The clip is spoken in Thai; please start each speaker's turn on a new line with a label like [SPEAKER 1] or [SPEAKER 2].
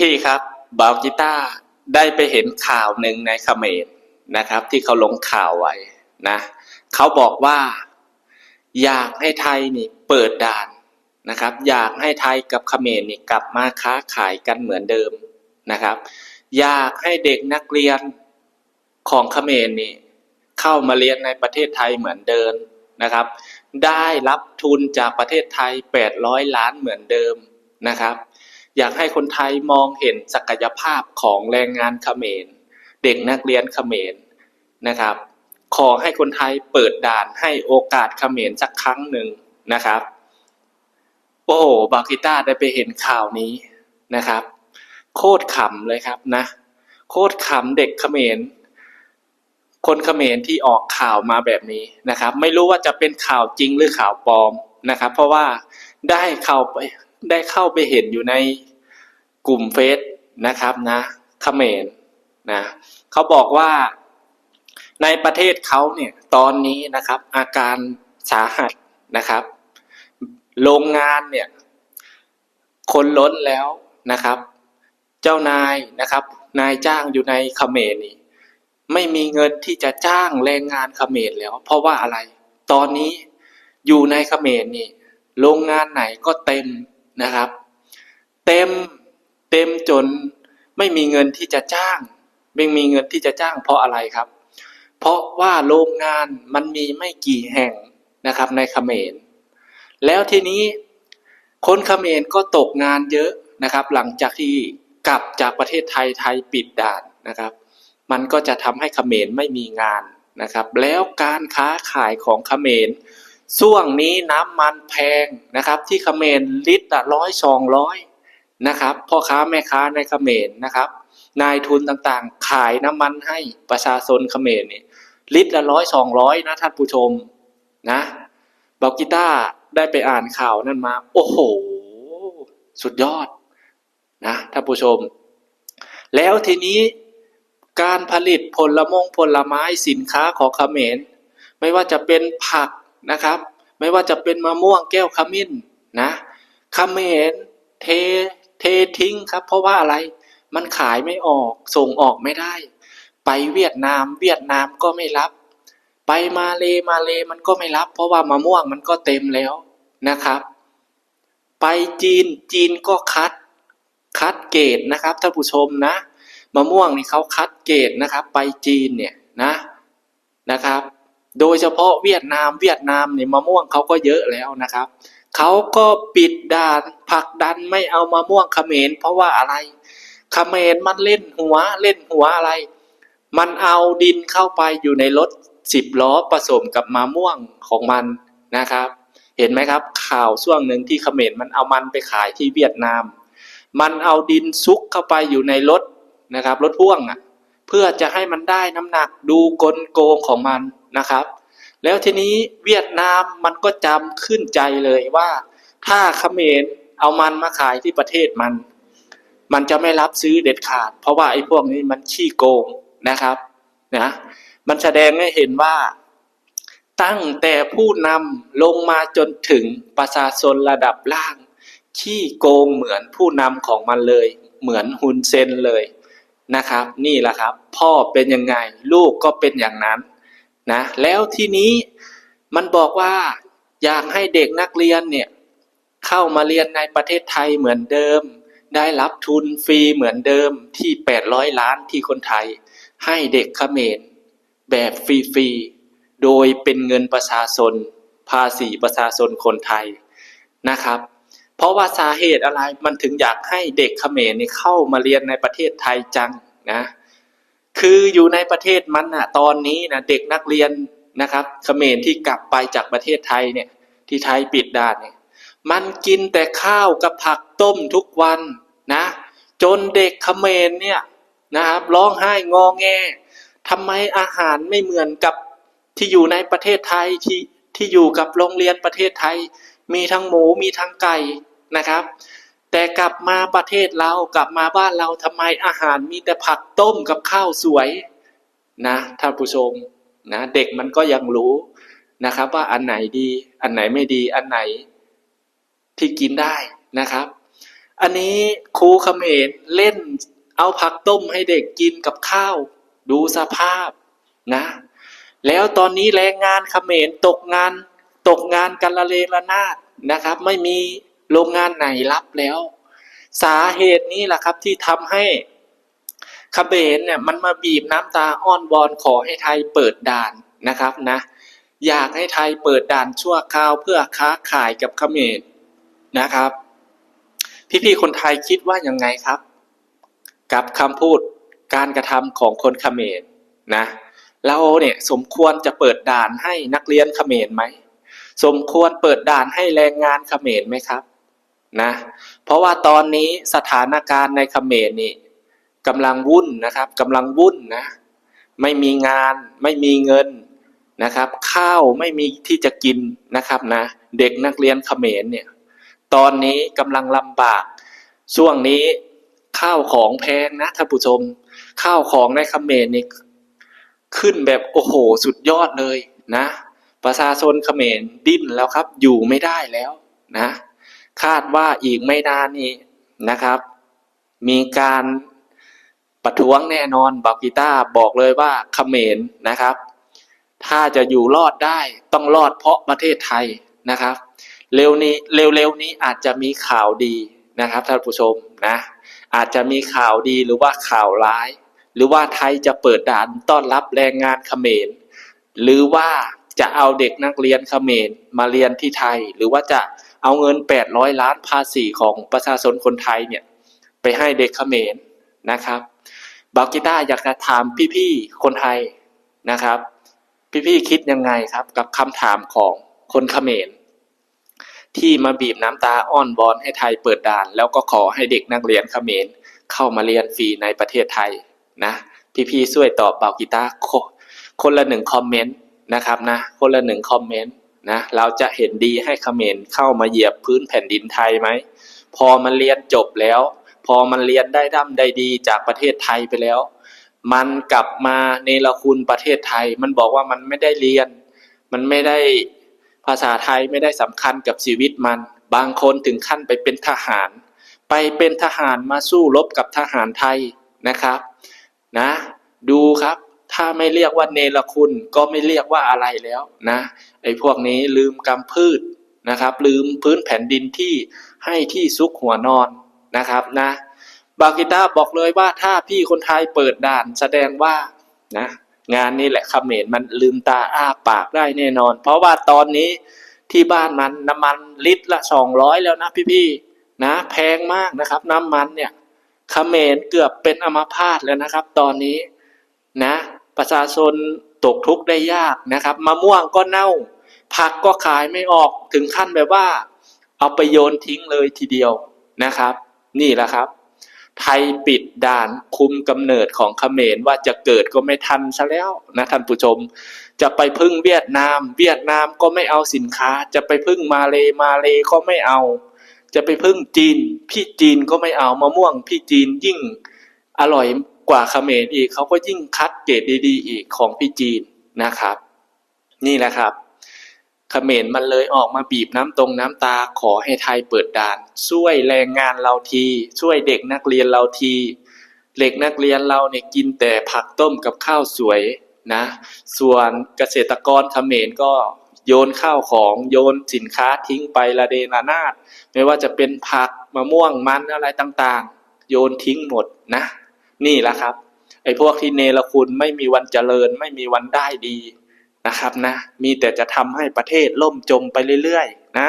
[SPEAKER 1] พี่ๆครับบาวกีตาร์ได้ไปเห็นข่าวหนึ่งในเขมรนะครับที่เขาลงข่าวไว้นะเขาบอกว่าอยากให้ไทยนี่เปิดด่านนะครับอยากให้ไทยกับเขมรนี่กลับมาค้าขายกันเหมือนเดิมนะครับอยากให้เด็กนักเรียนของเขมรนี่เข้ามาเรียนในประเทศไทยเหมือนเดิมนะครับได้รับทุนจากประเทศไทย800 ล้านเหมือนเดิมนะครับอยากให้คนไทยมองเห็นศักยภาพของแรงงานเขมรเด็กนักเรียนเขมรนะครับขอให้คนไทยเปิดด่านให้โอกาสเขมรสักครั้งหนึ่งนะครับโอ้โหบากิต้าได้ไปเห็นข่าวนี้นะครับโคตรขำเลยครับนะโคตรขำเด็กเขมรคนเขมรที่ออกข่าวมาแบบนี้นะครับไม่รู้ว่าจะเป็นข่าวจริงหรือข่าวปลอมนะครับเพราะว่าได้เข้าไปเห็นอยู่ในกลุ่มเฟซนะครับนะเขมรนะเขาบอกว่าในประเทศเขาเนี่ยตอนนี้นะครับอาการสาหัสนะครับโรงงานเนี่ยคนล้นแล้วนะครับเจ้านายนะครับนายจ้างอยู่ในเขมรนี่ไม่มีเงินที่จะจ้างแรงงานเขมรแล้วเพราะว่าอะไรตอนนี้อยู่ในเขมรนี่โรงงานไหนก็เต็มนะครับเต็มจนไม่มีเงินที่จะจ้างไม่มีเงินที่จะจ้างเพราะอะไรครับเพราะว่าโรงงานมันมีไม่กี่แห่งนะครับในเขมรแล้วทีนี้คนเขมรก็ตกงานเยอะนะครับหลังจากที่กลับจากประเทศไทยปิดด่านนะครับมันก็จะทำให้เขมรไม่มีงานนะครับแล้วการค้าขายของเขมรช่วงนี้น้ำมันแพงนะครับที่เขมรลิตรละ100-200นะครับพ่อค้าแม่ค้าในเขมรนะครับนายทุนต่างๆขายน้ำมันให้ประชาชนเขมรนี่ลิตรละ100-200นะท่านผู้ชมนะบอกกีตาร์ได้ไปอ่านข่าวนั่นมาโอ้โหสุดยอดนะท่านผู้ชมแล้วทีนี้การผลิตผลไม้สินค้าของเขมรไม่ว่าจะเป็นผักนะครับไม่ว่าจะเป็นมะม่วงแก้วขมิ้นนะเขมรเททิ้งครับเพราะว่าอะไรมันขายไม่ออกส่งออกไม่ได้ไปเวียดนามก็ไม่รับไปมาเลมันก็ไม่รับเพราะว่ามะม่วงมันก็เต็มแล้วนะครับไปจีนก็คัดเกรดนะครับท่านผู้ชมนะมะม่วงนี่เขาคัดเกรดนะครับไปจีนเนี่ยนะครับโดยเฉพาะเวียดนามเนี่ยมะม่วงเขาก็เยอะแล้วนะครับเขาก็ปิดด่านผลักดันไม่เอามะม่วงเขมรเพราะว่าอะไรเขมรมันเล่นหัวอะไรมันเอาดินเข้าไปอยู่ในรถ10 ล้อผสมกับมะม่วงของมันนะครับเห็นไหมครับข่าวช่วงหนึ่งที่เขมรมันเอามันไปขายที่เวียดนามมันเอาดินซุกเข้าไปอยู่ในรถนะครับรถพ่วงเพื่อจะให้มันได้น้ำหนักดูกลโกงของมันนะครับแล้วทีนี้เวียดนามมันก็จำขึ้นใจเลยว่าถ้าเขมรเอามันมาขายที่ประเทศมันจะไม่รับซื้อเด็ดขาดเพราะว่าไอ้พวกนี้มันขี้โกงนะครับนะมันแสดงให้เห็นว่าตั้งแต่ผู้นำลงมาจนถึงประชาชนระดับล่างขี้โกงเหมือนผู้นำของมันเลยเหมือนฮุนเซนเลยนะครับนี่แหละครับพ่อเป็นยังไงลูกก็เป็นอย่างนั้นนะแล้วทีนี้มันบอกว่าอยากให้เด็กนักเรียนเนี่ยเข้ามาเรียนในประเทศไทยเหมือนเดิมได้รับทุนฟรีเหมือนเดิมที่800 ล้านที่คนไทยให้เด็กเขมรแบบฟรีๆโดยเป็นเงินประชาชนภาษีประชาชนคนไทยนะครับเพราะว่าสาเหตุอะไรมันถึงอยากให้เด็กเขมรนี่เข้ามาเรียนในประเทศไทยจังนะคืออยู่ในประเทศมันตอนนี้เด็กนักเรียนนะครับเขมรที่กลับไปจากประเทศไทยเนี่ยที่ไทยปิดด่านเนี่ยมันกินแต่ข้าวกับผักต้มทุกวันนะจนเด็กเขมรเนี่ยนะครับร้องไห้งอแงทำไมอาหารไม่เหมือนกับที่อยู่ในประเทศไทยที่อยู่กับโรงเรียนประเทศไทยมีทั้งหมูมีทั้งไก่นะครับแต่กลับมาประเทศเรากลับมาบ้านเราทำไมอาหารมีแต่ผักต้มกับข้าวสวยนะท่านผู้ชมนะเด็กมันก็ยังรู้นะครับว่าอันไหนดีอันไหนไม่ดีอันไหนที่กินได้นะครับ อันนี้ครูเขมรเล่นเอาผักต้มให้เด็กกินกับข้าวดูสภาพนะแล้วตอนนี้แรงงานเขมรตกงานกันละเลระนาดนะครับไม่มีโรงงานไหนรับแล้วสาเหตุนี้แหละครับที่ทำให้เขมรเนี่ยมันมาบีบน้ำตาอ้อนวอนขอให้ไทยเปิดด่านนะครับนะอยากให้ไทยเปิดด่านชั่วคราวเพื่อค้าขายกับเขมรนะครับพี่ๆคนไทยคิดว่ายังไงครับกับคำพูดการกระทำของคนเขมรนะเราเนี่ยสมควรจะเปิดด่านให้นักเรียนเขมรไหมสมควรเปิดด่านให้แรงงานเขมรไหมครับนะเพราะว่าตอนนี้สถานการณ์ในเขมรนี่กำลังวุ่นนะครับกำลังวุ่นนะไม่มีงานไม่มีเงินนะครับข้าวไม่มีที่จะกินนะครับนะเด็กนักเรียนเขมรเนี่ยตอนนี้กำลังลำบากช่วงนี้ข้าวของแพงนะท่านผู้ชมข้าวของในเขมรนี่ขึ้นแบบโอ้โหสุดยอดเลยนะประชาชนเขมรดิ้นแล้วครับอยู่ไม่ได้แล้วนะคาดว่าอีกไม่นานนี้นะครับมีการประท้วงแน่นอนบากิต้าบอกเลยว่าเขมรนะครับถ้าจะอยู่รอดได้ต้องรอดเพราะประเทศไทยนะครับเร็วนี้อาจจะมีข่าวดีนะครับท่านผู้ชมนะอาจจะมีข่าวดีหรือว่าข่าวร้ายหรือว่าไทยจะเปิดด่านต้อนรับแรงงานเขมรหรือว่าจะเอาเด็กนักเรียนเขมรมาเรียนที่ไทยหรือว่าจะเอาเงิน800 ล้านภาษีของประชาชนคนไทยเนี่ยไปให้เด็กเขมรนะครับบากิต้าอยากจะถามพี่ๆคนไทยนะครับพี่ๆคิดยังไงครับกับคำถามของคนเขมรที่มาบีบน้ำตาอ้อนวอนให้ไทยเปิดด่านแล้วก็ขอให้เด็กนักเรียนเขมรเข้ามาเรียนฟรีในประเทศไทยนะพี่ๆช่วยตอบบากิต้าคนละ1 คอมเมนต์นะครับนะคนละ1 คอมเมนต์นะเราจะเห็นดีให้เขมรเข้ามาเหยียบพื้นแผ่นดินไทยไหมพอมันเรียนจบแล้วพอมันเรียนได้ร่ำได้ดีจากประเทศไทยไปแล้วมันกลับมาเนรคุณประเทศไทยมันบอกว่ามันไม่ได้เรียนมันไม่ได้ภาษาไทยไม่ได้สำคัญกับชีวิตมันบางคนถึงขั้นไปเป็นทหารมาสู้รบกับทหารไทยนะครับนะดูครับถ้าไม่เรียกว่าเนรคุณก็ไม่เรียกว่าอะไรแล้วนะไอ้พวกนี้ลืมกำพืชนะครับลืมพื้นแผ่นดินที่ให้ที่ซุกหัวนอนนะครับนะบากิต้าบอกเลยว่าถ้าพี่คนไทยเปิดด่านแสดงว่านะงานนี้แหละเขมรมันลืมตาอ้าปากได้แน่นอนเพราะว่าตอนนี้ที่บ้านมันน้ำมันลิตรละ200แล้วนะพี่ๆนะแพงมากนะครับน้ำมันเนี่ยเขมรเกือบเป็นอัมพาตแล้วนะครับตอนนี้นะประชาชนตกทุกข์ได้ยากนะครับมะม่วงก็เน่าผักก็ขายไม่ออกถึงขั้นแบบว่าเอาไปโยนทิ้งเลยทีเดียวนะครับนี่แหละครับไทยปิดด่านคุมกำเนิดของเขมรว่าจะเกิดก็ไม่ทันซะแล้วนะท่านผู้ชมจะไปพึ่งเวียดนามก็ไม่เอาสินค้าจะไปพึ่งมาเลก็ไม่เอาจะไปพึ่งจีนพี่จีนก็ไม่เอามะม่วงพี่จีนยิ่งอร่อยกว่าเขมรอีกเขาก็ยิ่งคัดเกรดดีๆอีกของพี่จีนนะครับนี่แหละครับเขมรมันเลยออกมาบีบน้ำตาขอให้ไทยเปิดด่านช่วยแรงงานเราทีช่วยเด็กนักเรียนเราทีเด็กนักเรียนเราเนี่ยกินแต่ผักต้มกับข้าวสวยนะส่วนเกษตรกรเขมรก็โยนข้าวของโยนสินค้าทิ้งไประเดระนาดไม่ว่าจะเป็นผักมะม่วงมันอะไรต่างๆโยนทิ้งหมดนะนี่แหละครับไอ้พวกที่เนรคุณไม่มีวันเจริญไม่มีวันได้ดีนะครับนะมีแต่จะทำให้ประเทศล่มจมไปเรื่อยๆนะ